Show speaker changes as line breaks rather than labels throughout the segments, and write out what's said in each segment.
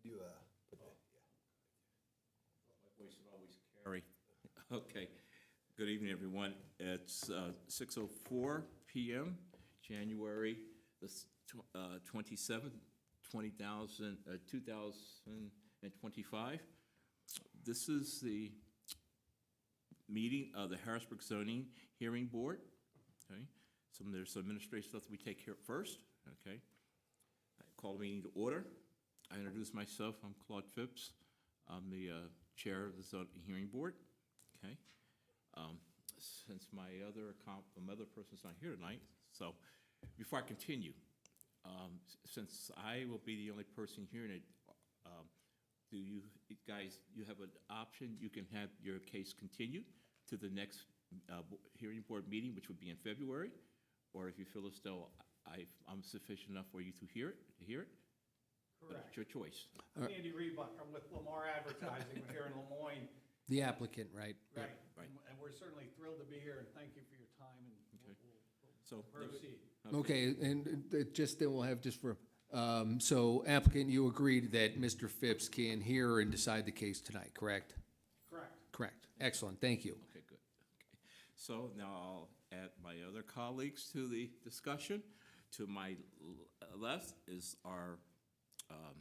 You, put that,
My voice should always carry. Okay. Good evening, everyone. It's 6:04 p.m., January the 27th, 2025. This is the meeting of the Harrisburg Zoning Hearing Board. Okay. There's some administrative stuff that we take care of first. Okay. I call the meeting to order. I introduce myself. I'm Claude Phipps. I'm the chair of the Zoning Hearing Board. Okay. Since my other person's not here tonight, so before I continue, since I will be the only person hearing it, do you guys, you have an option, you can have your case continued to the next hearing board meeting, which would be in February, or if you feel as though I'm sufficient enough for you to hear it.
Correct.
It's your choice.
I'm Andy Rebuck. I'm with Lamar Advertising. We're here in Lemoyne.
The applicant, right?
Right.
Right.
And we're certainly thrilled to be here, and thank you for your time, and
Okay.
we'll proceed.
Okay, and just then we'll have just for, so applicant, you agreed that Mr. Phipps can hear and decide the case tonight, correct?
Correct.
Correct. Excellent, thank you.
Okay, good. Okay. So now I'll add my other colleagues to the discussion. To my left is our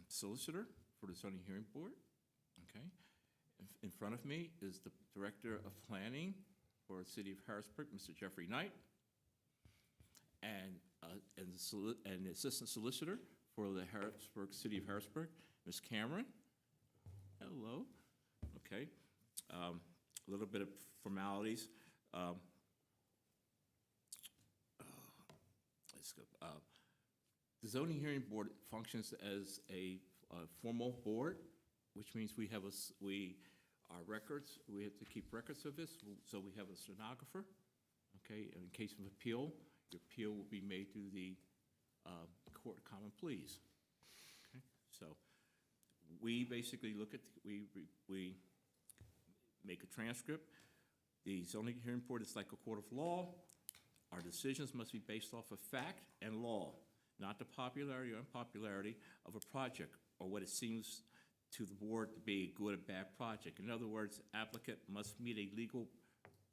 solicitor for the zoning hearing board. Okay. In front of me is the director of planning for the city of Harrisburg, Mr. Jeffrey Knight, and the assistant solicitor for the city of Harrisburg, Ms. Cameron. Hello. Okay. A little bit of formalities. Let's go. The zoning hearing board functions as a formal board, which means we have our records. We have to keep records of this. So we have a stenographer. Okay. In case of appeal, your appeal will be made through the court of common pleas. Okay. So we basically look at we make a transcript. The zoning hearing board is like a court of law. Our decisions must be based off of fact and law, not the popularity or unpopularity of a project or what it seems to the board to be a good or bad project. In other words, applicant must meet a legal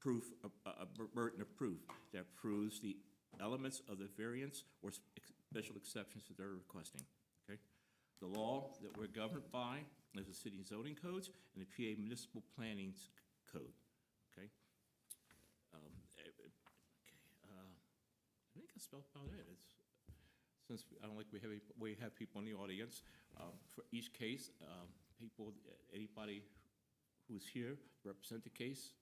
proof, a burden of proof that proves the elements of the variance or special exceptions that they're requesting. Okay, the law that we're governed by is the city zoning codes and the PA municipal planning code. Okay. I think that's about it. Since I don't like we have people in the audience for each case. Anybody who's here represent the case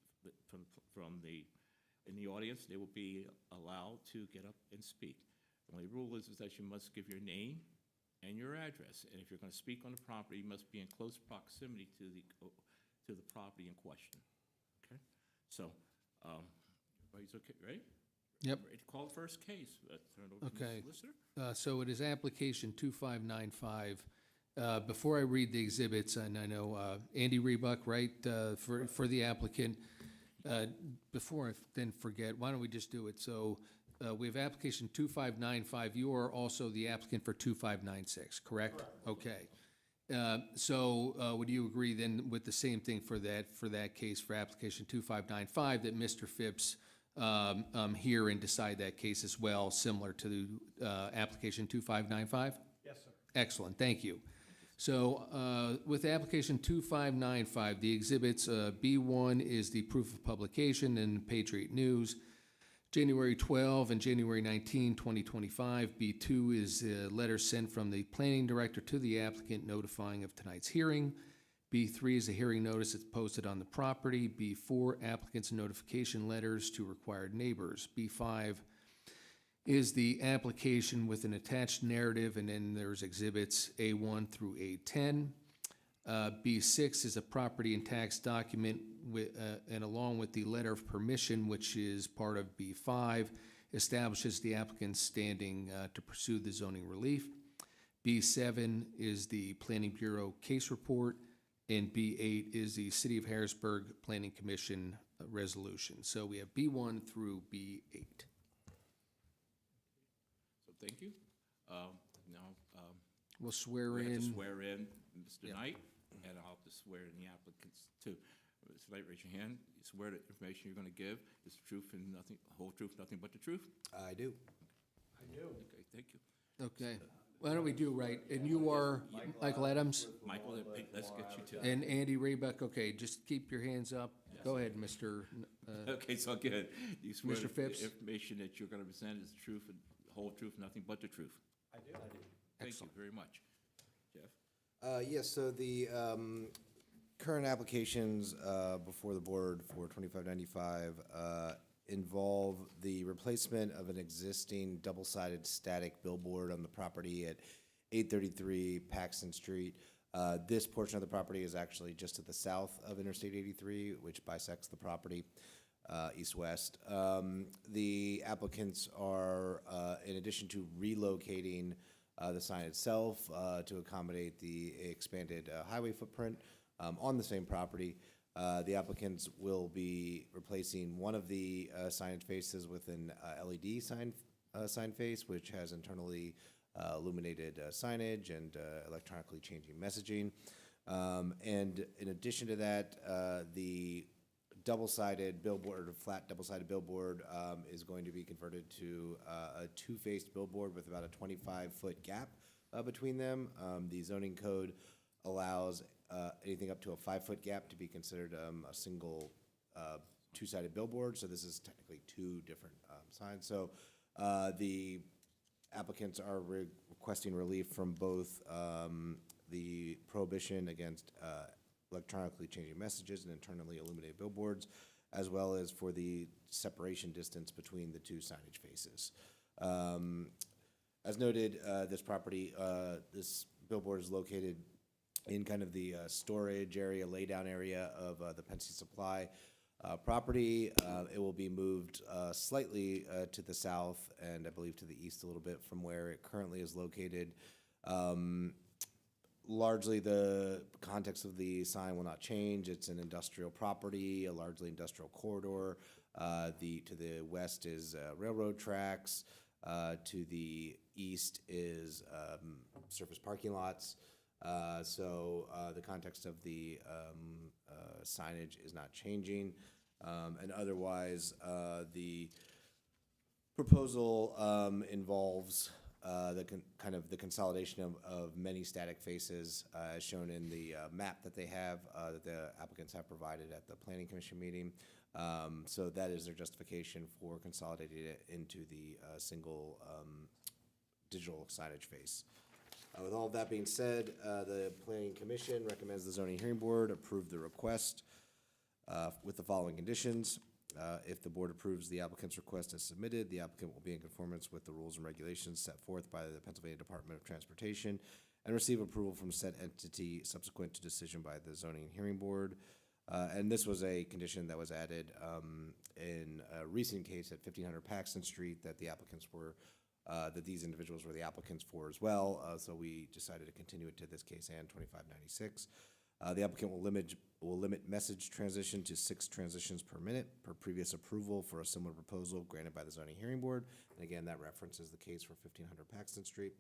in the audience, they will be allowed to get up and speak. The only rule is that you must give your name and your address, and if you're going to speak on the property, you must be in close proximity to the property in question. Okay, so everybody's okay, right?
Yep.
Ready to call the first case. Turn it over to
Okay.
the solicitor.
So it is application 2595. Before I read the exhibits, and I know Andy Rebuck, right, for the applicant. Before I then forget, why don't we just do it? So we have application 2595. You are also the applicant for 2596, correct?
Correct.
Okay. So would you agree then with the same thing for that case for application 2595 that Mr. Phipps hear and decide that case as well, similar to application 2595?
Yes, sir.
Excellent, thank you. So with application 2595, the exhibits, B1 is the proof of publication in Patriot News, January 12 and January 19, 2025. B2 is a letter sent from the planning director to the applicant notifying of tonight's hearing. B3 is a hearing notice that's posted on the property. B4, applicant's notification letters to required neighbors. B5 is the application with an attached narrative, and then there's exhibits A1 through A10. B6 is a property and tax document and along with the letter of permission, which is part of B5, establishes the applicant's standing to pursue the zoning relief. B7 is the Planning Bureau case report, and B8 is the City of Harrisburg Planning Commission resolution. So we have B1 through B8.
So thank you. Now
We'll swear
we have to
in.
swear in Mr.
Yeah.
Knight, and I'll have to swear in the applicants too. Mr. Knight, raise your hand. You swear that information you're going to give is the truth and nothing, the whole truth, nothing but the truth?
I do.
I do.
Okay, thank you.
Okay. Why don't we do right? And you are Michael Adams
Michael, let's get you to.
and Andy Rebuck. Okay, just keep your hands up. Go ahead, Mr.
Okay, so good. You swear
Mr.
that
Phipps?
the information that you're going to present is the truth and the whole truth, nothing but the truth?
I do.
Thank you
Excellent.
very much. Jeff?
Yes, so the current applications before the board for 2595 involve the replacement of an existing double-sided static billboard on the property at 833 Paxton Street. This portion of the property is actually just to the south of Interstate 83, which bisects the property east-west. The applicants are, in addition to relocating the sign itself to accommodate the expanded highway footprint on the same property, the applicants will be replacing one of the signage faces with an LED sign face, which has internally illuminated signage and electronically changing messaging. And in addition to that, the double-sided billboard, or flat double-sided billboard, is going to be converted to a two-faced billboard with about a 25-foot gap between them. The zoning code allows anything up to a 5-foot gap to be considered a single two-sided billboard, so this is technically two different signs. So the applicants are requesting relief from both the prohibition against electronically changing messages and internally illuminated billboards, as well as for the separation distance between the two signage faces. As noted, this property, this billboard is located in kind of the storage area, laydown area of the Pennsy Supply property. It will be moved slightly to the south and I believe to the east a little bit from where it currently is located. Largely, the context of the sign will not change. It's an industrial property, a largely industrial corridor. To the west is railroad tracks. To the east is surface parking lots. So the context of the signage is not changing. And otherwise, the proposal involves kind of the consolidation of many static faces, as shown in the map that they have, that the applicants have provided at the Planning Commission meeting. So that is their justification for consolidating it into the single digital signage face. With all of that being said, the Planning Commission recommends the Zoning Hearing Board approve the request with the following conditions. If the board approves the applicant's request as submitted, the applicant will be in conformance with the rules and regulations set forth by the Pennsylvania Department of Transportation and receive approval from said entity subsequent to decision by the Zoning Hearing Board. And this was a condition that was added in a recent case at 1500 Paxton Street that the applicants were, that these individuals were the applicants for as well. So we decided to continue it to this case and 2596. The applicant will limit message transition to 6 transitions per minute per previous approval for a similar proposal granted by the Zoning Hearing Board. And again, that references the case for 1500 Paxton Street.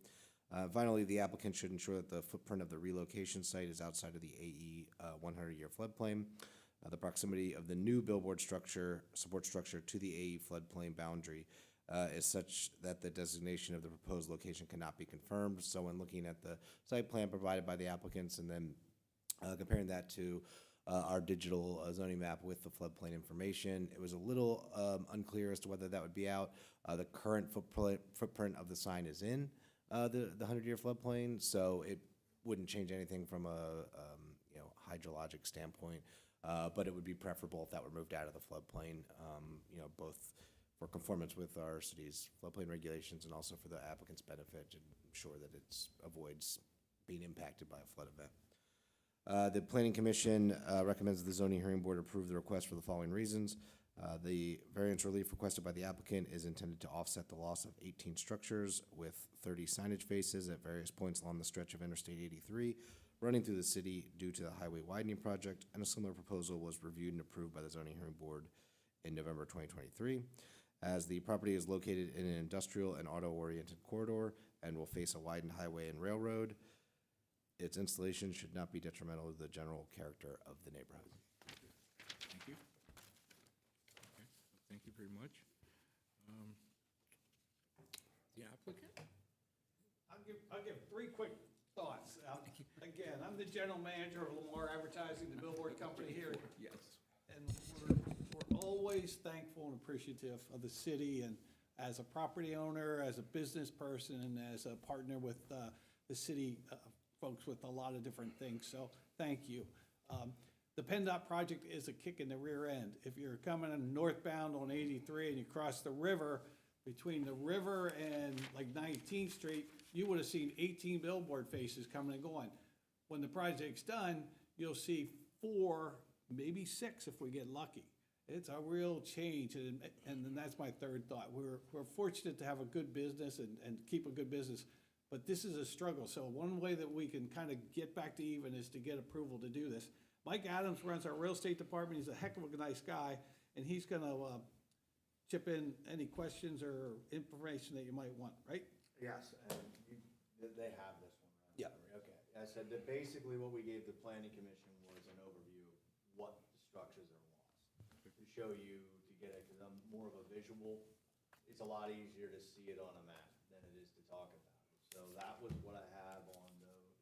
Finally, the applicant should ensure that the footprint of the relocation site is outside of the AE 100-year floodplain. The proximity of the new billboard support structure to the AE floodplain boundary is such that the designation of the proposed location cannot be confirmed. So when looking at the site plan provided by the applicants and then comparing that to our digital zoning map with the floodplain information, it was a little unclear as to whether that would be out. The current footprint of the sign is in the 100-year floodplain, so it wouldn't change anything from a hydrologic standpoint, but it would be preferable if that were moved out of the floodplain, both for conformance with our city's floodplain regulations and also for the applicant's benefit to ensure that it avoids being impacted by a flood event. The Planning Commission recommends the Zoning Hearing Board approve the request for the following reasons. The variance relief requested by the applicant is intended to offset the loss of 18 structures with 30 signage faces at various points along the stretch of Interstate 83 running through the city due to the highway widening project, and a similar proposal was reviewed and approved by the Zoning Hearing Board in November 2023. As the property is located in an industrial and auto-oriented corridor and will face a widened highway and railroad, its installation should not be detrimental to the general character of the neighborhood.
Thank you. Okay, thank you very much. The applicant?
I'll give three quick thoughts. Again, I'm the general manager of Lamar Advertising, the billboard company here.
Yes.
And we're always thankful and appreciative of the city, and as a property owner, as a business person, and as a partner with the city folks with a lot of different things, so thank you. The PennDOT project is a kick in the rear end. If you're coming in northbound on 83 and you cross the river, between the river and like 19th Street, you would have seen 18 billboard faces coming and going. When the project's done, you'll see 4, maybe 6 if we get lucky. It's a real change, and then that's my third thought. We're fortunate to have a good business and keep a good business, but this is a struggle. So one way that we can kind of get back to even is to get approval to do this. Mike Adams runs our real estate department. He's a heck of a nice guy, and he's gonna chip in any questions or information that you might want, right?
Yes, and they have this one, right?
Yeah.
Okay, I said that basically what we gave the planning commission was an overview of what the structures are lost. To show you, to get it, because I'm more of a visual, it's a lot easier to see it on a map than it is to talk about it. So that was what I have on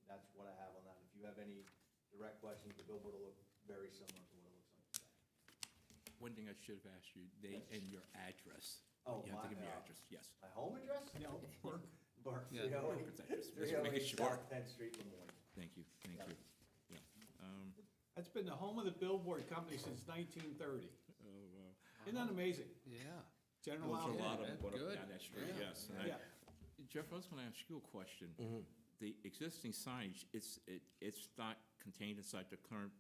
that's what I have on that. If you have any direct questions, the billboard will look very similar to what it looks like today.
One thing I should have asked you, name and your address.
Oh,
You have to
my-
give me your address, yes.
My home address?
No, work.
Burke,
Yeah.
308
Burke's address. Just
308
making sure.
South 10th Street, Lemoyne.
Thank you, thank you. Yeah.
That's been the home of the billboard company since 1930.
Oh, wow.
Isn't that amazing?
Yeah.
General
There's a
outlet.
lot of
that's
them going
good.
up down that street,
Yeah.
yes. And
Yeah.
Jeff, I was going to ask you a question. The existing signage, it's not contained inside the current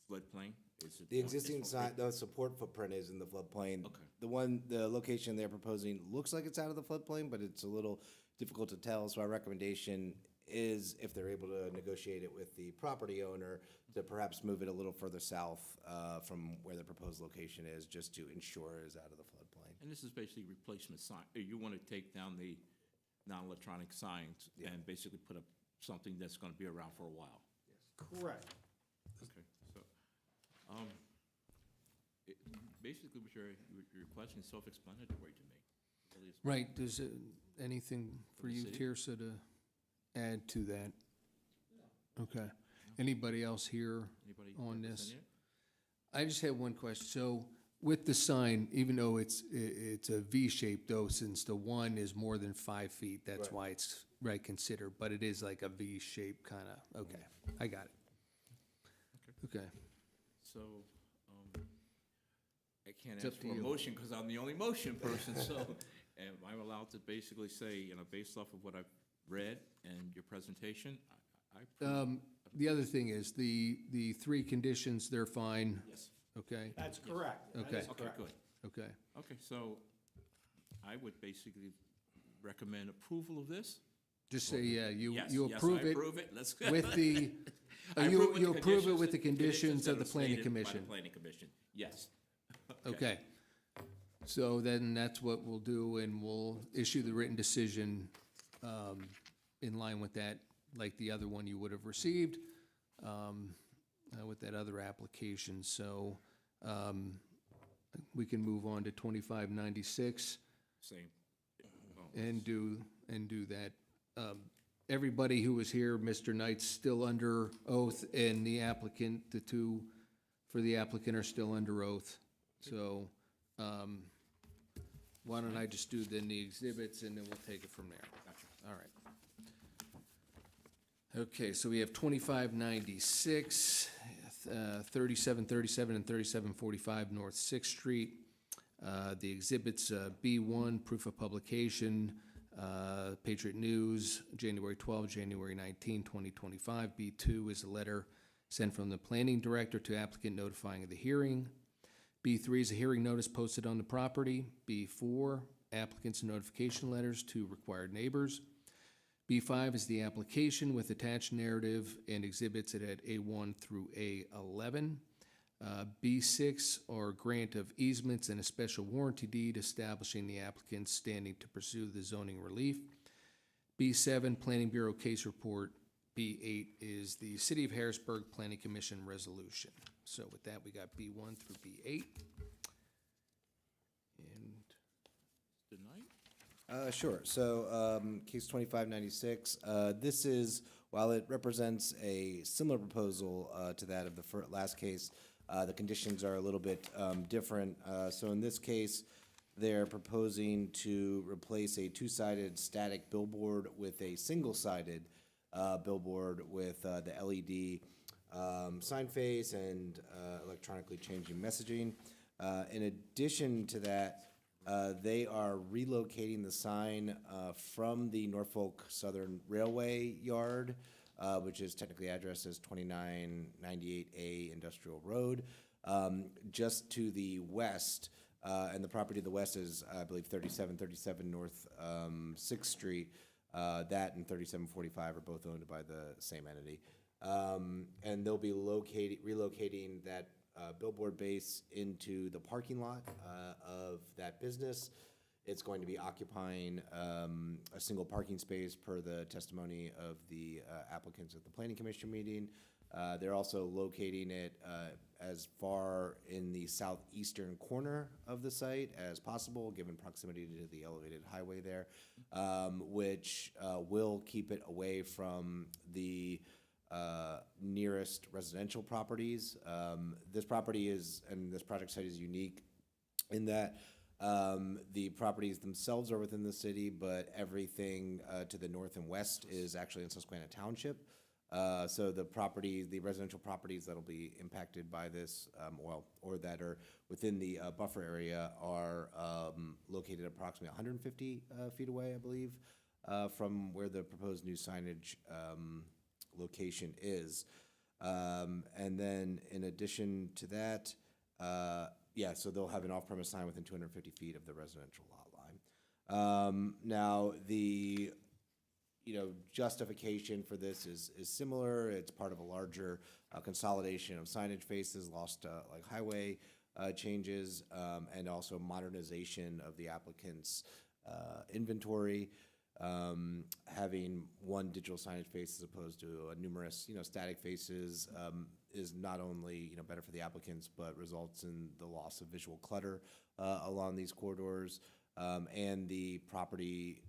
floodplain? Is it
The existing
it's-
sign, the support footprint is in the floodplain.
Okay.
The location they're proposing looks like it's out of the floodplain, but it's a little difficult to tell. So our recommendation is, if they're able to negotiate it with the property owner, to perhaps move it a little further south from where the proposed location is, just to ensure it's out of the floodplain.
And this is basically replacement sign. You want to take down the non-electronic signs
Yeah.
and basically put up something that's going to be around for a while.
Correct.
Okay, so, basically what you're requesting is self-explanatory to me. It really is.
Right, does anything for
the
you,
city?
Tirsa, to add to that? Okay. Anybody else here
Anybody
on this?
represent it?
I just have one question. So with the sign, even though it's a V shape though, since the one is more than 5 feet, that's
Right.
why it's right considered, but it is like a V shape kind of, okay, I got it. Okay,
So, I can't
It's
ask
up to
for a
you.
motion because I'm the only motion person, so am I allowed to basically say, based off of what I've read and your presentation, I approve?
the other thing is, the 3 conditions, they're fine,
Yes.
okay?
That's correct. That
Okay.
is
Okay,
correct.
good.
Okay,
Okay, so I would basically recommend approval of this.
just say, yeah, you
Yes,
you
yes,
approve
I
it
approve it. Let's go.
with the,
I
you
with
you
the
approve it with the
conditions
conditions of
that
the
are
planning
stated by the
commission?
Planning commission, yes.
Okay. So then that's what we'll do, and we'll issue the written decision in line with that, like the other one you would have received with that other application. So we can move on to 2596
Same. Oh,
and do that. Everybody who was here, Mr. Knight's still under oath, and the applicant, the two for the applicant are still under oath. So why don't I just do then the exhibits, and then we'll take it from there.
Gotcha.
All right. Okay, so we have 2596, 3737 and 3745 North Sixth Street. The exhibits, B1, proof of publication, Patriot News, January 12, January 19, 2025. B2 is a letter sent from the planning director to applicant notifying of the hearing. B3 is a hearing notice posted on the property. B4, applicant's notification letters to required neighbors. B5 is the application with attached narrative and exhibits at A1 through A11. B6 are grant of easements and a special warranty deed establishing the applicant's standing to pursue the zoning relief. B7, Planning Bureau case report B8 is the City of Harrisburg Planning Commission resolution. So with that, we got B1 through B8. And
Tonight?
Sure. So, case 2596, this is, while it represents a similar proposal to that of the last case, the conditions are a little bit different. So in this case, they're proposing to replace a two-sided static billboard with a single-sided billboard with the LED sign face and electronically changing messaging. In addition to that, they are relocating the sign from the Norfolk Southern Railway Yard, which is technically addressed as 2998A Industrial Road, just to the west. And the property to the west is, I believe, 3737 North 6th Street. That and 3745 are both owned by the same entity. And they'll be relocating that billboard base into the parking lot of that business. It's going to be occupying a single parking space per the testimony of the applicants at the Planning Commission meeting. They're also locating it as far in the southeastern corner of the site as possible, given proximity to the elevated highway there, which will keep it away from the nearest residential properties. This property is, and this project site is unique in that the properties themselves are within the city, but everything to the north and west is actually in Susquehanna Township. So the residential properties that'll be impacted by this, or that are within the buffer area are located approximately 150 feet away, I believe, from where the proposed new signage location is. And then in addition to that, so they'll have an off-premise sign within 250 feet of the residential lot line. Now, the justification for this is similar. It's part of a larger consolidation of signage faces, lost like highway changes, and also modernization of the applicant's inventory. Having one digital signage face as opposed to numerous static faces is not only better for the applicants, but results in the loss of visual clutter along these corridors. And the property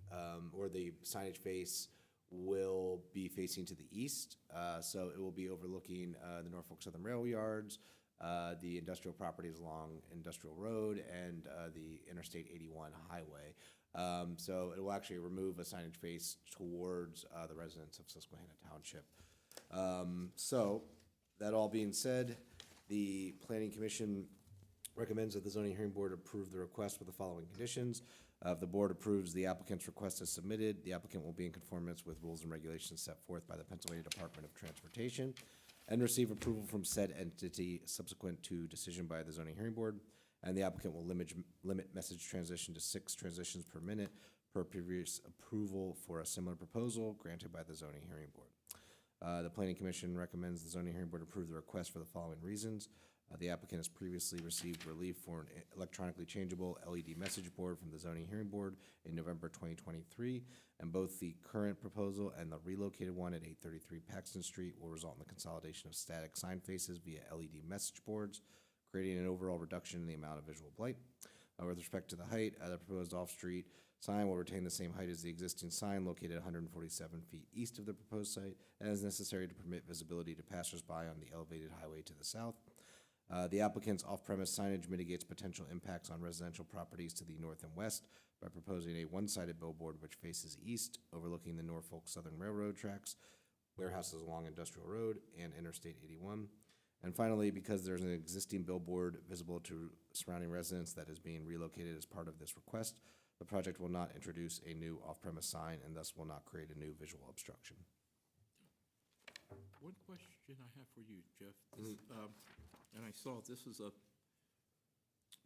or the signage face will be facing to the east. So it will be overlooking the Norfolk Southern Railway Yards, the industrial properties along Industrial Road, and the Interstate 81 highway. So it will actually remove a signage face towards the residents of Susquehanna Township. So that all being said, the Planning Commission recommends that the zoning hearing board approve the request with the following conditions. If the board approves the applicant's request as submitted, the applicant will be in conformance with rules and regulations set forth by the Pennsylvania Department of Transportation and receive approval from said entity subsequent to decision by the zoning hearing board. And the applicant will limit message transition to 6 transitions per minute per previous approval for a similar proposal granted by the zoning hearing board. The Planning Commission recommends the zoning hearing board approve the request for the following reasons. The applicant has previously received relief for an electronically changeable LED message board from the zoning hearing board in November 2023, and both the current proposal and the relocated one at 833 Paxton Street will result in the consolidation of static sign faces via LED message boards, creating an overall reduction in the amount of visual blight. With respect to the height, the proposed off-street sign will retain the same height as the existing sign located 147 feet east of the proposed site and is necessary to permit visibility to passersby on the elevated highway to the south. The applicant's off-premise signage mitigates potential impacts on residential properties to the north and west by proposing a one-sided billboard which faces east, overlooking the Norfolk Southern Railroad tracks, warehouses along Industrial Road, and Interstate 81. And finally, because there's an existing billboard visible to surrounding residents that is being relocated as part of this request, the project will not introduce a new off-premise sign and thus will not create a new visual obstruction.
One question I have for you, Jeff. This, and I saw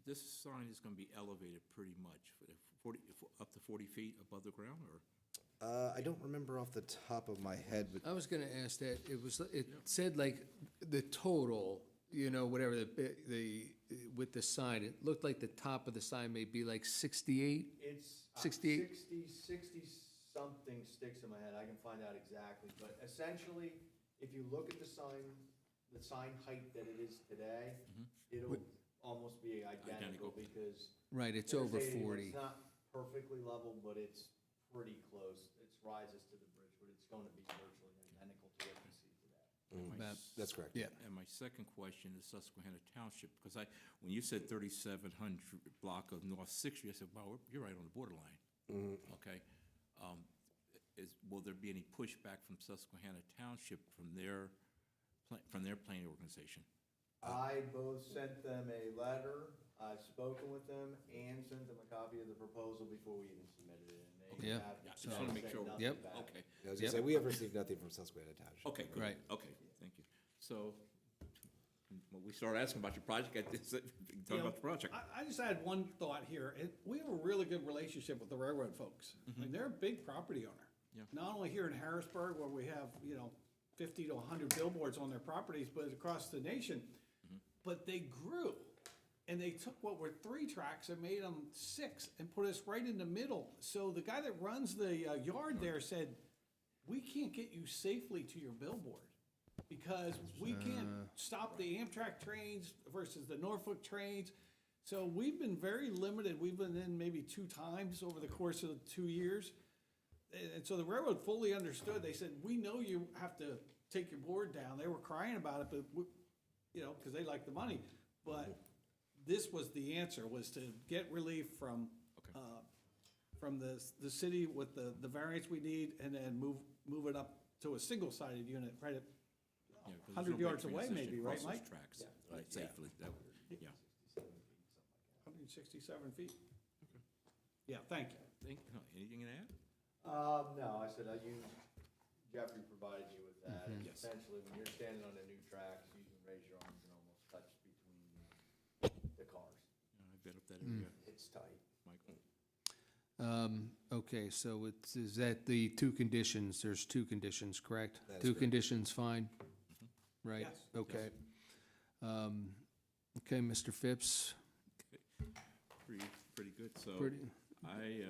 this sign is going to be elevated pretty much, 40, up to 40 feet above the ground, or?
I don't remember off the top of my head, but
I was gonna ask that, it said like the total, whatever with the sign, it looked like the top of the sign may be like 68?
It's
68?
67 something sticks in my head, I can find out exactly, but essentially, if you look at the sign height that it is today, it'll almost be identical,
Identical.
because
Right, it's
Interstate
over
81,
40.
It's not perfectly level, but it's pretty close. It rises to the bridge, but it's going to be virtually identical to what you see today.
My
That-
s-
That's correct.
Yeah.
And my second question is Susquehanna Township, because when you said 3700 block of North Sixth Street, I said, wow, you're right on the borderline. Okay. Will there be any pushback from Susquehanna Township from their planning organization?
I both sent them a letter, I've spoken with them, and sent them a copy of the proposal before we even submitted it. And they
Yeah.
have
Yeah, just want to make
said
sure.
nothing
Yep.
back.
Okay,
I was gonna say, we have received nothing from Susquehanna Township.
okay, good.
Right.
Okay, thank you. So, when we started asking about your project, I just said, talk about the project.
I just had one thought here, and we have a really good relationship with the railroad folks. I mean, they're a big property owner.
Yeah.
Not only here in Harrisburg, where we have, 50 to 100 billboards on their properties, but across the nation. But they grew, and they took what were 3 tracks and made them 6 and put us right in the middle. So the guy that runs the yard there said, we can't get you safely to your billboard, because we can't stop the Amtrak trains versus the Norfolk trains. So we've been very limited. We've been in maybe 2 times over the course of the 2 years. And so the railroad fully understood. They said, we know you have to take your board down. They were crying about it, but, because they like the money. But this was the answer, was to get relief from the city with the variance we need, and then move it up to a single-sided unit right at
Yeah, 'cause there's
100
no
yards
great
away
transition
maybe, right,
across those
Mike?
tracks, right, safely, yeah.
167 feet. Yeah, thank you.
Anything to add?
No, I said Jeffrey provided you with that. And
Yes.
essentially, when you're standing on the new tracks, you can raise your arms and almost touch between the cars.
I've been up that area,
It's tight.
Michael.
Okay, so is that the 2 conditions? There's 2 conditions, correct?
That is
2
correct.
conditions, fine? Right?
Yes.
Okay. Okay, Mr. Phipps,
Pretty good, so.
pretty,
I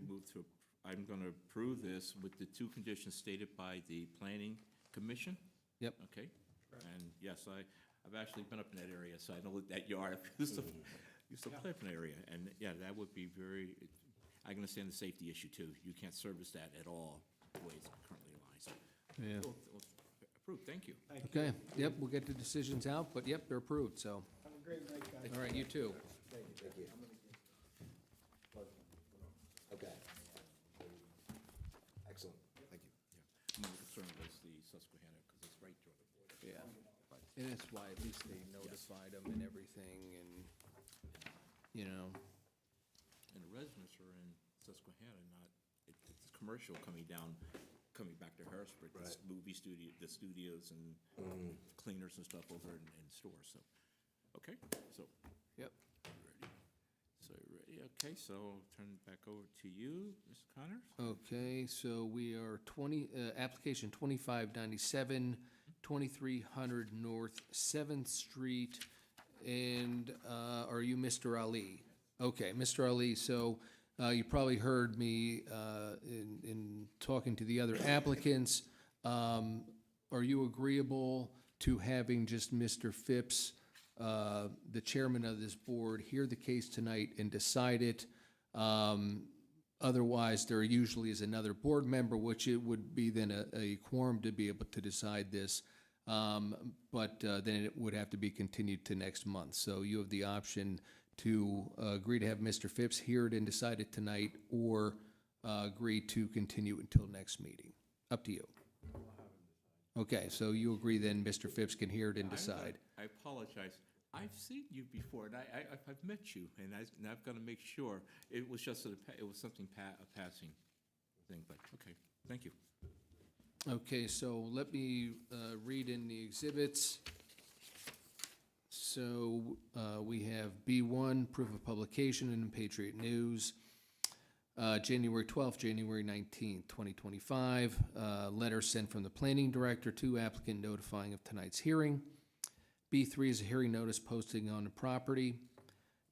move to, I'm gonna approve this with the 2 conditions stated by the planning commission.
Yep.
Okay, and yes, I've actually been up in that area, so I know that yard, I used to play up in that area, and yeah, that would be I can understand the safety issue too. You can't service that at all, the way it's currently aligned, so.
yeah.
Approved, thank you.
Thank you.
Okay, yep, we'll get the decisions out, but yep, they're approved, so.
Have a great night, guys.
All right, you too.
Thank you. Okay. Excellent, thank you.
My concern was the Susquehanna, because it's right there on the border.
Yeah. And that's why at least they notified them and everything, and,
And the residents are in Susquehanna, it's commercial coming back to Harrisburg. It's
Right.
movie studio, the studios and cleaners and stuff over in stores, so. Okay, so,
yep.
ready. So, ready, okay, so I'll turn it back over to you, Mr. Connors.
Okay, so we are application 2597, 2300 North 7th Street, and are you Mr. Ali? Okay, Mr. Ali, so you probably heard me in talking to the other applicants. Are you agreeable to having just Mr. Phipps, the chairman of this board, hear the case tonight and decide it? Otherwise, there usually is another board member, which it would be then a quorum to be able to decide this. But then it would have to be continued to next month. So you have the option to agree to have Mr. Phipps hear it and decide it tonight, or agree to continue until next meeting. Up to you. Okay, so you agree then Mr. Phipps can hear it and decide.
I apologize. I've seen you before, and I've met you, and I've got to make sure. It was just, it was something, a passing thing, but, okay, thank you.
Okay, so let me read in the exhibits. So we have B1, proof of publication in the Patriot News, January 12th, January 19th, 2025. Letter sent from the planning director to applicant notifying of tonight's hearing. B3 is a hearing notice posting on the property.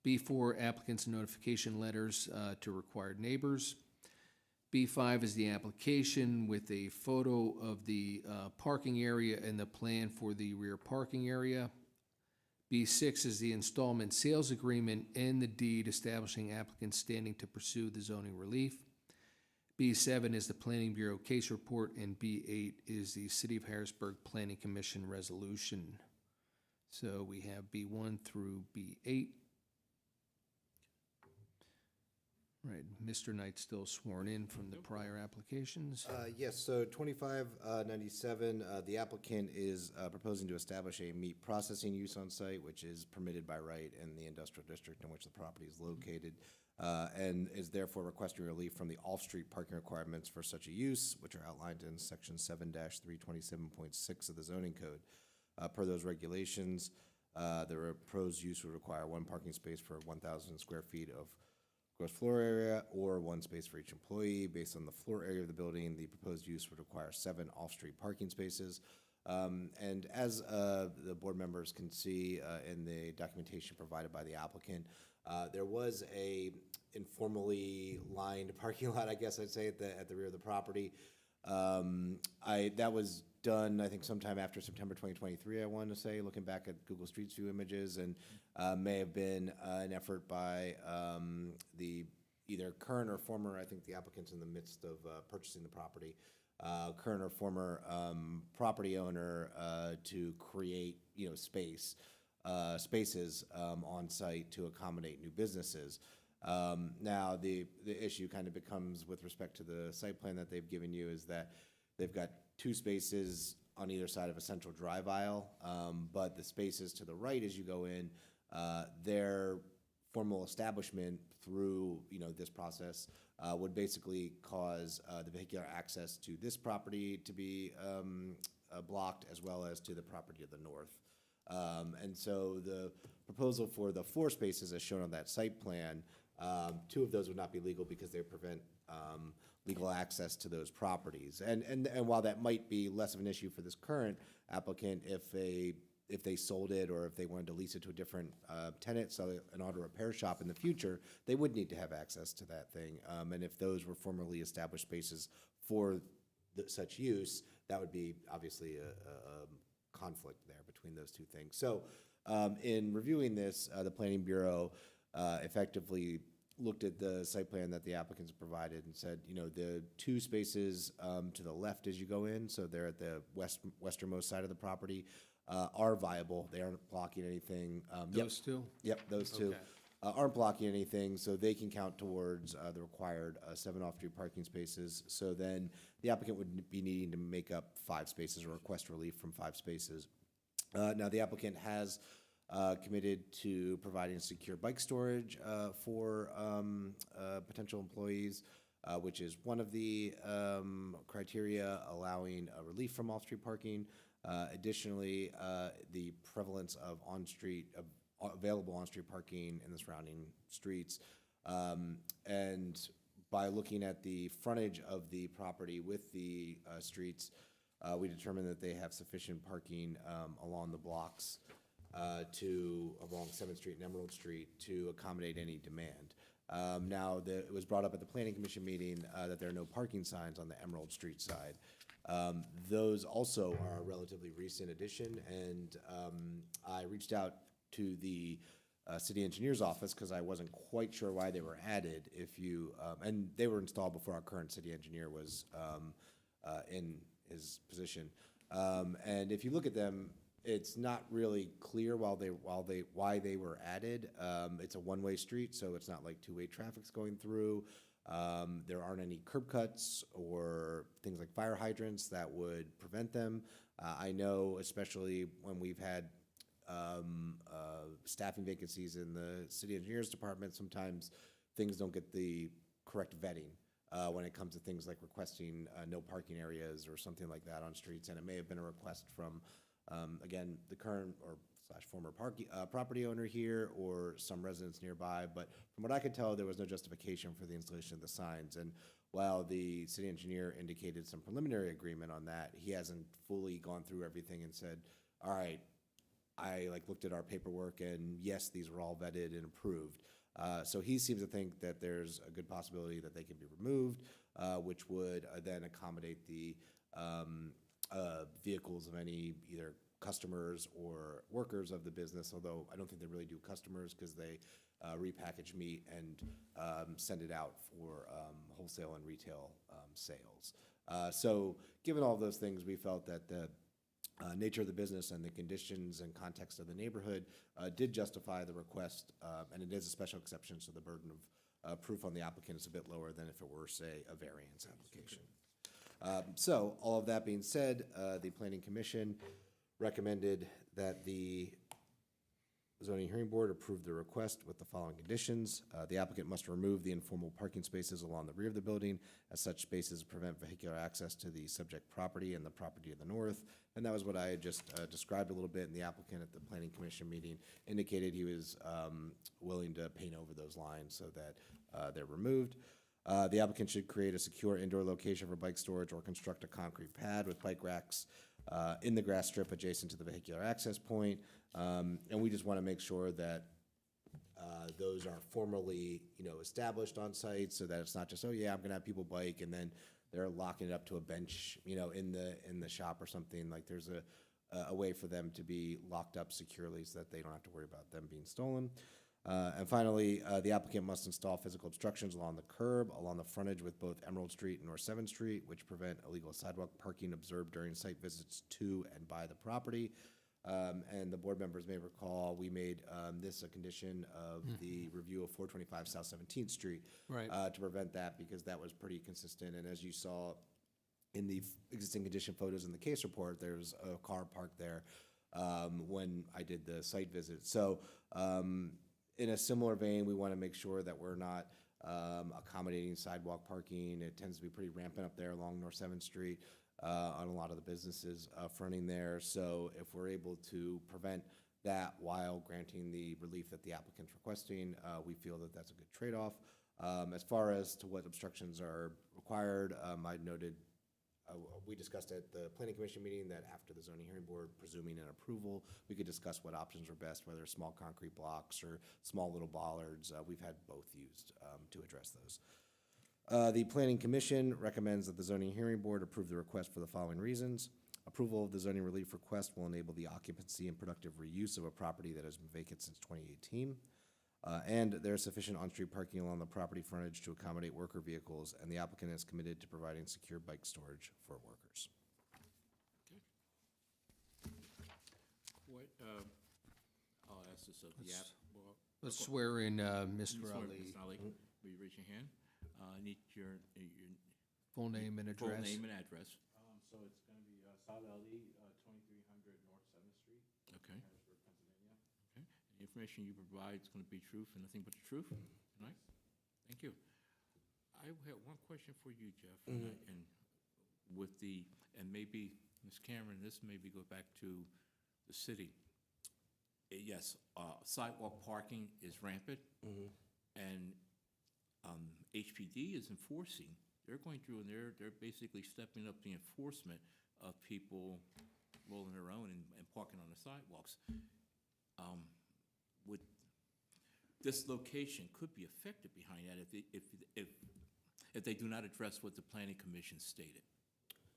B4, applicant's notification letters to required neighbors. B5 is the application with a photo of the parking area and the plan for the rear parking area. B6 is the installment sales agreement and the deed establishing applicant's standing to pursue the zoning relief. B7 is the Planning Bureau case report, and B8 is the City of Harrisburg Planning Commission resolution. So we have B1 through B8. Right, Mr. Knight's still sworn in from the prior applications.
Yes, so 2597, the applicant is proposing to establish a meat processing use on site, which is permitted by right in the industrial district in which the property is located, and is therefore requesting relief from the off-street parking requirements for such a use, which are outlined in section 7-327.6 of the zoning code. Per those regulations, the proposed use would require one parking space for 1,000 square feet of gross floor area, or one space for each employee. Based on the floor area of the building, the proposed use would require 7 off-street parking spaces. And as the board members can see in the documentation provided by the applicant, there was a informally lined parking lot, I guess I'd say, at the rear of the property. That was done, I think, sometime after September 2023, I want to say, looking back at Google Street View images, and may have been an effort by the either current or former, I think the applicant's in the midst of purchasing the property, current or former property owner to create, spaces on site to accommodate new businesses. Now, the issue kind of becomes with respect to the site plan that they've given you is that they've got 2 spaces on either side of a central drive aisle, but the spaces to the right as you go in, their formal establishment through, this process would basically cause the vehicular access to this property to be blocked, as well as to the property to the north. And so the proposal for the 4 spaces as shown on that site plan, 2 of those would not be legal because they would prevent legal access to those properties. And while that might be less of an issue for this current applicant, if they sold it or if they wanted to lease it to a different tenant, so an auto repair shop in the future, they would need to have access to that thing. And if those were formerly established spaces for such use, that would be obviously a conflict there between those 2 things. So in reviewing this, the Planning Bureau effectively looked at the site plan that the applicants provided and said, the 2 spaces to the left as you go in, so they're at the westernmost side of the property, are viable. They aren't blocking anything.
Those 2?
Yep, those 2
Okay.
aren't blocking anything, so they can count towards the required 7 off-street parking spaces. So then the applicant would be needing to make up 5 spaces or request relief from 5 spaces. Now, the applicant has committed to providing secure bike storage for potential employees, which is one of the criteria allowing relief from off-street parking. Additionally, the prevalence of available on-street parking in the surrounding streets. And by looking at the frontage of the property with the streets, we determined that they have sufficient parking along the blocks along 7th Street and Emerald Street to accommodate any demand. Now, it was brought up at the Planning Commission meeting that there are no parking signs on the Emerald Street side. Those also are a relatively recent addition, and I reached out to the city engineer's office because I wasn't quite sure why they were added. And they were installed before our current city engineer was in his position. And if you look at them, it's not really clear why they were added. It's a one-way street, so it's not like 2-way traffic's going through. There aren't any curb cuts or things like fire hydrants that would prevent them. I know, especially when we've had staffing vacancies in the city engineer's department, sometimes things don't get the correct vetting when it comes to things like requesting no parking areas or something like that on streets. And it may have been a request from again, the current or former property owner here or some residents nearby. But from what I could tell, there was no justification for the installation of the signs. And while the city engineer indicated some preliminary agreement on that, he hasn't fully gone through everything and said, all right, I looked at our paperwork and yes, these were all vetted and approved. So he seems to think that there's a good possibility that they can be removed, which would then accommodate the vehicles of any either customers or workers of the business, although I don't think they really do customers because they repackage meat and send it out for wholesale and retail sales. So given all those things, we felt that the nature of the business and the conditions and context of the neighborhood did justify the request, and it is a special exception, so the burden of proof on the applicant is a bit lower than if it were, say, a variance application. So, all of that being said, the Planning Commission recommended that the zoning hearing board approve the request with the following conditions. The applicant must remove the informal parking spaces along the rear of the building, as such spaces prevent vehicular access to the subject property and the property to the north. And that was what I had just described a little bit, and the applicant at the Planning Commission meeting indicated he was willing to paint over those lines so that they're removed. The applicant should create a secure indoor location for bike storage or construct a concrete pad with bike racks in the grass strip adjacent to the vehicular access point. And we just want to make sure that those are formally, established on site so that it's not just, oh yeah, I'm going to have people bike and then they're locking it up to a bench, in the shop or something. Like there's a way for them to be locked up securely so that they don't have to worry about them being stolen. And finally, the applicant must install physical obstructions along the curb, along the frontage with both Emerald Street and North 7th Street, which prevent illegal sidewalk parking observed during site visits to and by the property. And the board members may recall, we made this a condition of the review of 425 South 17th Street
Right.
to prevent that, because that was pretty consistent. And as you saw in the existing condition photos in the case report, there's a car parked there when I did the site visit. So in a similar vein, we want to make sure that we're not accommodating sidewalk parking. It tends to be pretty rampant up there along North 7th Street on a lot of the businesses fronting there. So if we're able to prevent that while granting the relief that the applicant's requesting, we feel that that's a good trade-off. As far as to what obstructions are required, I noted, we discussed at the Planning Commission meeting that after the zoning hearing board, presuming an approval, we could discuss what options are best, whether small concrete blocks or small little bollards. We've had both used to address those. The Planning Commission recommends that the zoning hearing board approve the request for the following reasons. Approval of the zoning relief request will enable the occupancy and productive reuse of a property that has been vacant since 2018. And there is sufficient on-street parking along the property frontage to accommodate worker vehicles, and the applicant is committed to providing secure bike storage for workers.
What, I'll ask this of the app. Well,
Let's swear in Mr.
swear,
Ali.
Mr. Ali, will you raise your hand? I need your
Full name and
full
address.
name and address.
So it's gonna be Saad Ali, 2300 North 7th Street,
Okay.
Harrisburg, Pennsylvania.
Okay. The information you provide is going to be truth and nothing but the truth, right? Thank you. I have one question for you, Jeff, and with the, and maybe, Ms. Cameron, this maybe go back to the city. Yes, sidewalk parking is rampant, and HPD is enforcing. They're going through and they're basically stepping up the enforcement of people rolling their own and parking on the sidewalks. Would this location could be affected behind that if they do not address what the Planning Commission stated?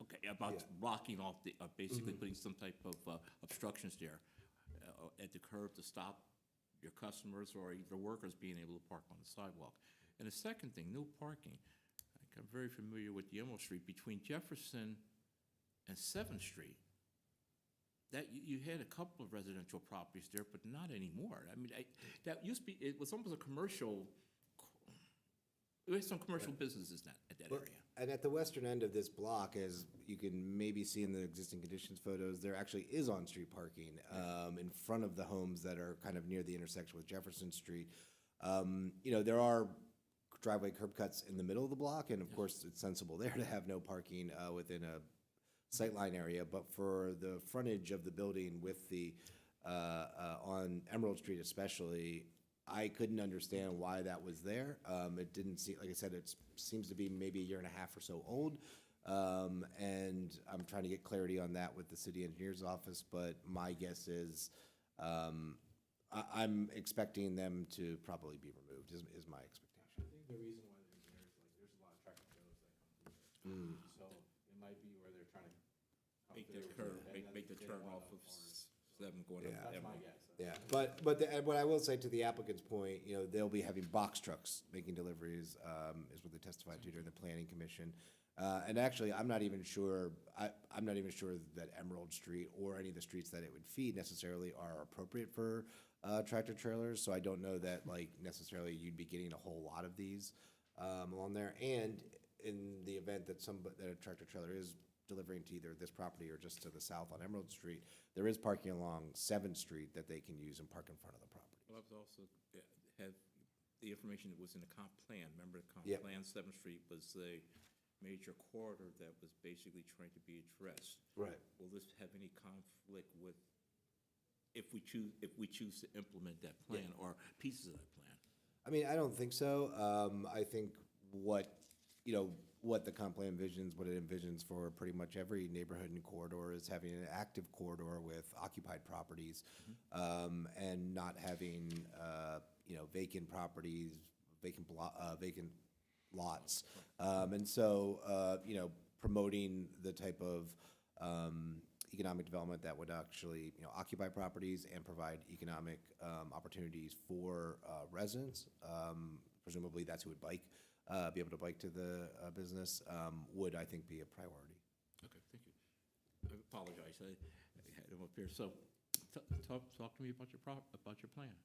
Okay, about blocking off the, basically putting some type of obstructions there at the curb to stop your customers or either workers being able to park on the sidewalk. And the second thing, no parking. I'm very familiar with the Emerald Street between Jefferson and 7th Street. That you had a couple of residential properties there, but not anymore. I mean, that used to be, it was almost a commercial, there was some commercial businesses at that area.
And at the western end of this block, as you can maybe see in the existing conditions photos, there actually is on-street parking in front of the homes that are kind of near the intersection with Jefferson Street. There are driveway curb cuts in the middle of the block, and of course, it's sensible there to have no parking within a sightline area, but for the frontage of the building with the, on Emerald Street especially, I couldn't understand why that was there. It didn't seem, like I said, it seems to be maybe a year and a half or so old. And I'm trying to get clarity on that with the city engineer's office, but my guess is, I'm expecting them to probably be removed, is my expectation.
I think the reason why they're there is like, there's a lot of tractor trailers that come through there. So it might be where they're trying to come
Make
through.
the turn,
and then
make the
they
turn
don't
off
wanna
of
hard-
seven going
Yeah.
up
That's my
Emerald.
guess.
Yeah, but what I will say to the applicant's point, you know, they'll be having box trucks making deliveries, is what they testified to during the planning commission. And actually, I'm not even sure that Emerald Street or any of the streets that it would feed necessarily are appropriate for tractor trailers. So I don't know that like necessarily you'd be getting a whole lot of these along there. And in the event that that a tractor trailer is delivering to either this property or just to the south on Emerald Street, there is parking along 7th Street that they can use and park in front of the property.
Well, I was also, had the information that was in the comp plan, remember the comp
Yep.
plan, 7th Street was the major corridor that was basically trying to be addressed.
Right.
Will this have any conflict with, if we choose to implement that plan or pieces of that plan?
I mean, I don't think so. I think what the comp plan envisions, what it envisions for pretty much every neighborhood and corridor is having an active corridor with occupied properties, and not having, vacant properties, vacant lots. And so, promoting the type of, economic development that would actually, occupy properties and provide economic, opportunities for, residents. Presumably that's who would be able to bike to the, business, would, I think, be a priority.
Okay, thank you. I apologize, I had him up here. So, talk to me about your plan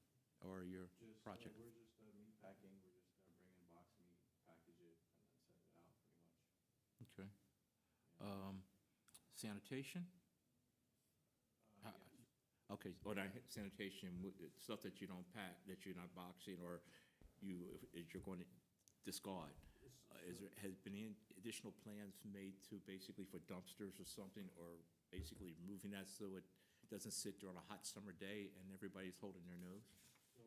or your
Just,
project.
we're just meat packing, we're just gonna bring in box meat, package it, and then send it out pretty much.
Okay. Sanitation?
Yes.
Okay, or sanitation, stuff that you don't pack, that you're not boxing, or you're going to discard. Has been any additional plans made to basically for dumpsters or something, or basically moving that so it doesn't sit there on a hot summer day and everybody's holding their nose?
So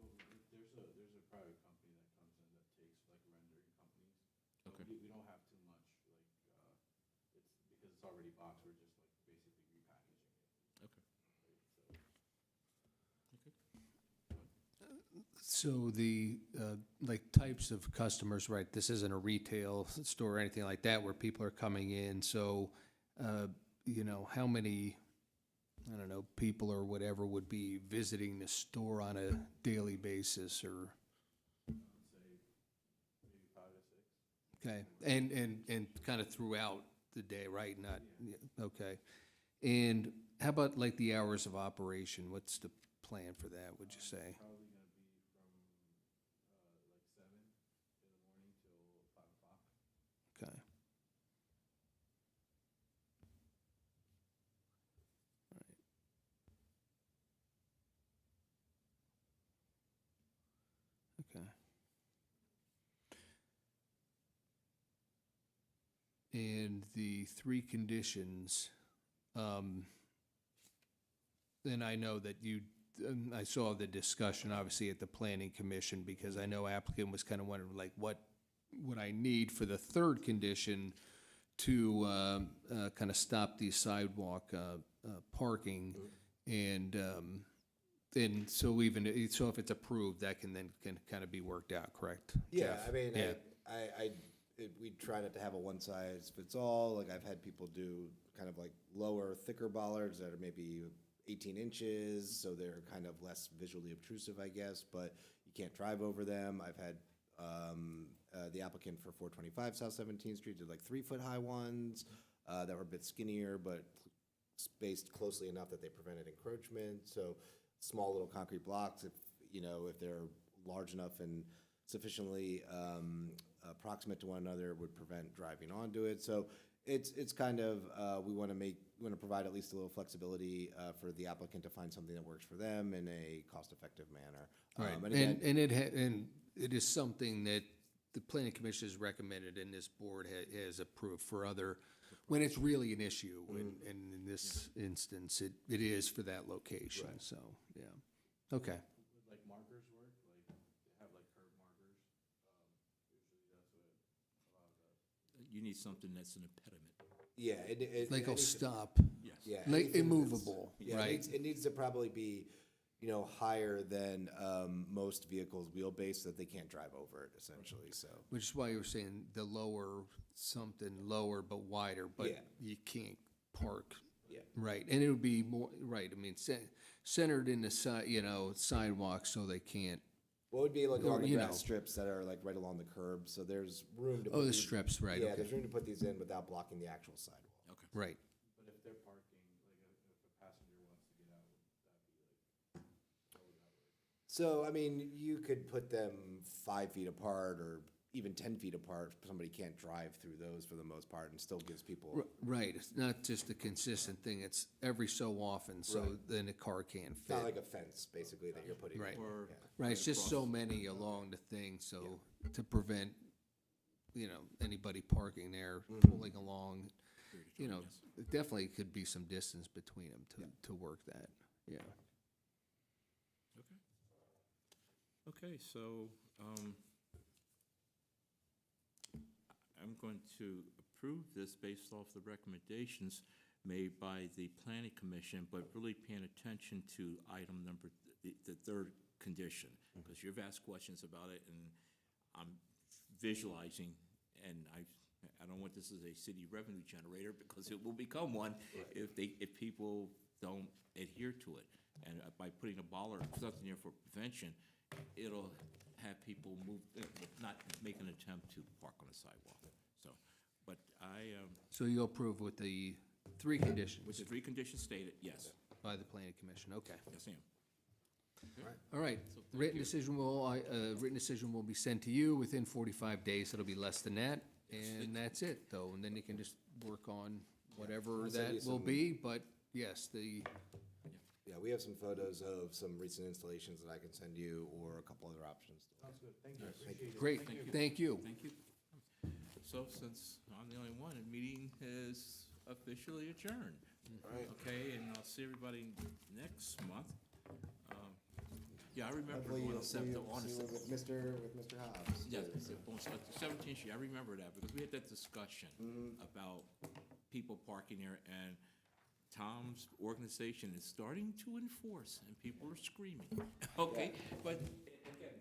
there's a private company that comes in that takes like rendering companies. So
Okay.
we don't have too much, like, it's, because it's already boxed, we're just like basically repackaging it.
Okay.
So the, like, types of customers, right, this isn't a retail store or anything like that where people are coming in, so, how many, I don't know, people or whatever would be visiting the store on a daily basis, or,
I'd say maybe 5 to 6.
okay, and kind of throughout the day, right, not, yeah, okay. And how about like the hours of operation, what's the plan for that, would you say?
Probably gonna be from like 7 in the morning till 5 o'clock.
Okay. All right. Okay. And the 3 conditions, then I know that I saw the discussion, obviously, at the planning commission, because I know applicant was kind of wondering, like, what would I need for the 3rd condition to kind of stop the sidewalk parking? And so if it's approved, that can kind of be worked out, correct?
Yeah,
Jeff?
I mean,
Yeah.
we try not to have a one-size-fits-all. Like, I've had people do kind of like lower, thicker bollards that are maybe 18 inches, so they're kind of less visually obtrusive, I guess, but you can't drive over them. I've had the applicant for 425 South 17th Street did like 3-foot-high ones that were a bit skinnier, but spaced closely enough that they prevented encroachment. So small little concrete blocks, if they're large enough and sufficiently proximate to one another, would prevent driving onto it. So it's kind of, we want to provide at least a little flexibility for the applicant to find something that works for them in a cost-effective manner.
Right,
And again,
and it is something that the planning commission has recommended and this board has approved for other, when it's really an issue, and in this instance, it is for that location,
Right.
so, yeah. Okay,
Would like markers work? Like, they have like curb markers. Usually that's what a lot of the.
You need something that's an impediment.
yeah,
like
it
I'll
needs to-
stop,
Yes.
Yeah,
like
anything that's-
immovable,
Yeah,
right?
it needs to probably be, higher than most vehicles' wheelbase, so that they can't drive over it, essentially, so.
Which is why you were saying the lower, something lower but wider, but
Yeah.
you can't park.
Yeah.
Right, and it would be more, right, I mean, centered in the sidewalk so they can't,
What would be like
Or,
along the
you
grass
know.
strips that are like right along the curb, so there's room to.
Oh,
put
the
these-
strips, right,
Yeah,
okay.
there's room to put these in without blocking the actual sidewalk.
Okay.
right.
But if they're parking, like if a passenger wants to get out, would that be like, how would that work?
So, I mean, you could put them 5 feet apart or even 10 feet apart. Somebody can't drive through those for the most part and still gives people.
Right, it's not just a consistent thing, it's every so often, so
Right.
then a car can't
It's not
fit.
like a fence, basically, that you're putting. in.
Right.
Or
Yeah.
Right, it's just
across-
so many along the thing, so to prevent, anybody parking there, pulling along,
Yes.
it definitely could be some distance between them to work that, yeah.
Okay. Okay, so, I'm going to approve this based off the recommendations made by the planning commission, but really paying attention to item number, the third condition, because you've asked questions about it, and I'm visualizing, and I don't want this as a city revenue generator, because it will become one if people don't adhere to it. And by putting a bollard, something there for prevention, it'll have people move, not make an attempt to park on the sidewalk. So, but
So you'll approve with the three conditions
with the three conditions stated, yes.
by the planning commission, okay.
Yes, ma'am.
All right,
So thank
written
you.
decision will be sent to you within 45 days, it'll be less than that, and that's it, though, and then you can just work on whatever
I'll send you
that will
some-
be, but yes, the,
Yeah, we have some photos of some recent installations that I can send you, or a couple other options.
Sounds good, thank you, appreciate it.
great, thank you.
Thank you. So since I'm the only one, the meeting is officially adjourned.
All right.
Okay, and I'll see everybody next month. Yeah, I remember
Hopefully
on
you'll
the
see
seventh,
you with Mr. Hobbs.
yeah, on the 17th street, I remember that, because we had that discussion about people parking there, and Tom's organization is starting to enforce, and people are screaming. Okay, but again,